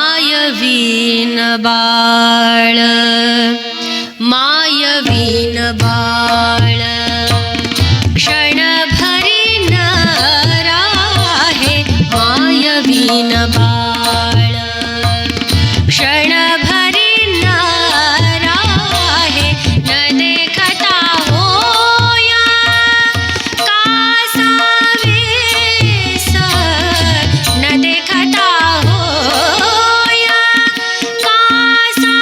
मायवीन बाळ मायवीन बाळ क्षणभरी न राहे मायवीन बाळ क्षणभरी न राहे न देखता होया कासा वेस न देखता होया कासा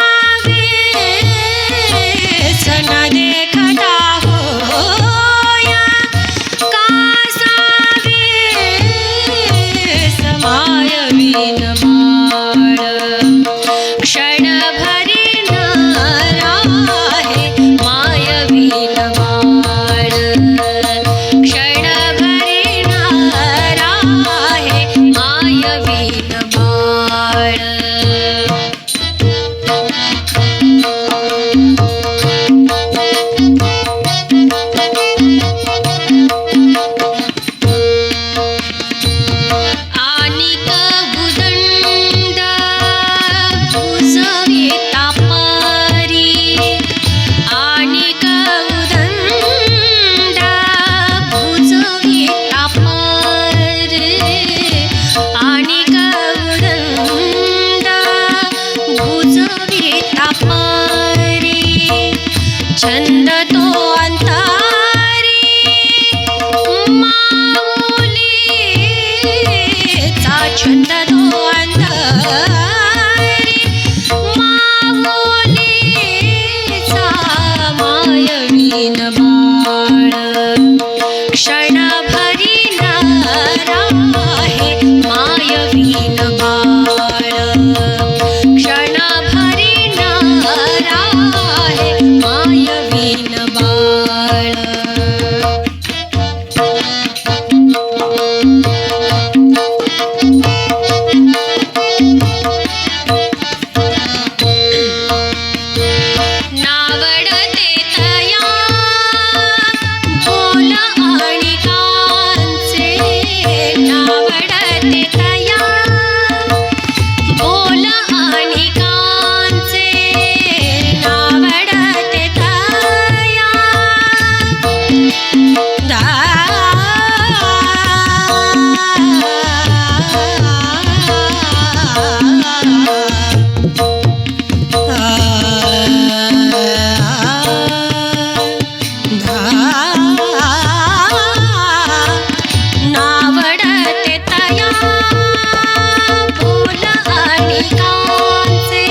वेस न देखता होया कासा वेस मायवीन बाळ क्षणभरी न राहे मायवीन बाळ क्षणभरी न राहे मायवीन बाळ आनिक उदंड भुजविता पारी आनिक उदंड भुजविता पारी आनिक उदंड भुजविता पारी छंद तो अंतारी माऊलीचा छंद तो अंतारी माऊलीचा मायवीन बाळ क्षणभरी न राहे मायवीन बाळ क्षणभरी न राहे मायवीन बाळ नावडते तया बोल आणि कांचे नावडते तया बोल आणि कांचे नावडते तया नावडते तया बोल आणि कांचे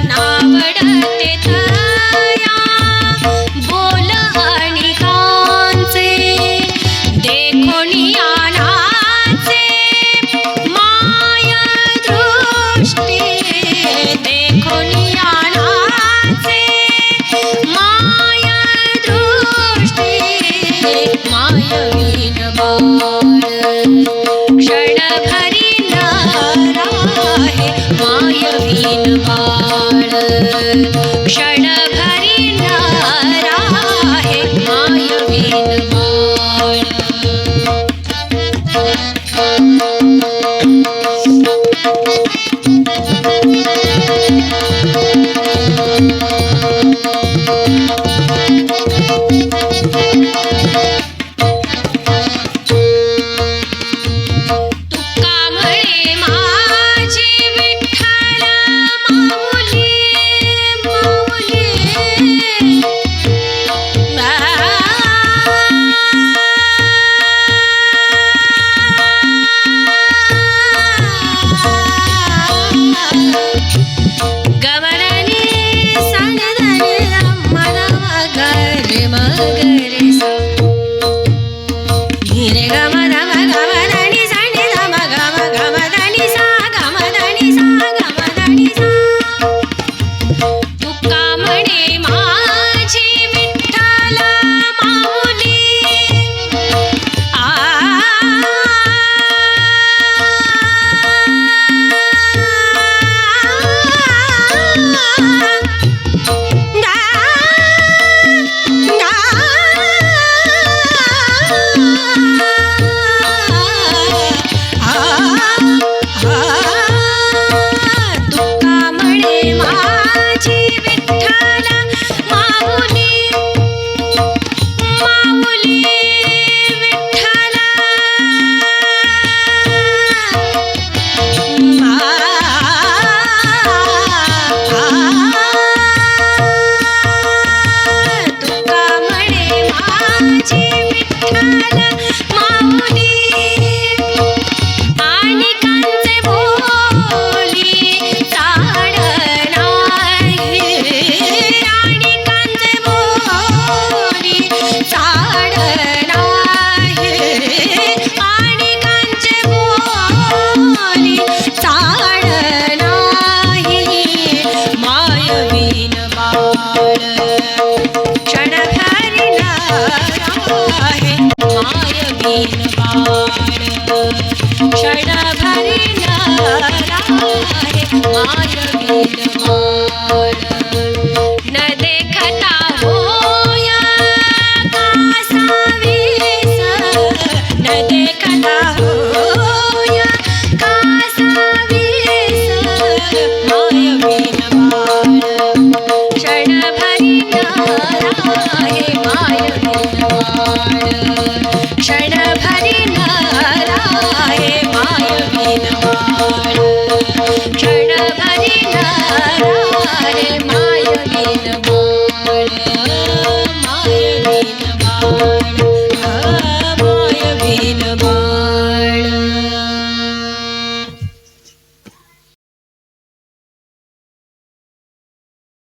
नावडते तया बोल आणि कांचे देखोनिया नाचे माय दृष्टी देखोनिया नाचे माय दृष्टी मायवीन बाळ क्षणभरी न राहे मायवीन बाळ क्षणभरी न राहे मायवीन बाळ तुका म्हणे माझी विठ्ठल माऊली न देखता होय कासावीस, न देखता होय कासावीस, मायवीन बाळ क्षणभरी न्याराहे मायवीन बाळ क्षणभरी न्याराहे मायवीन बाळ क्षणभरी न्याराहे मायवीन बाळ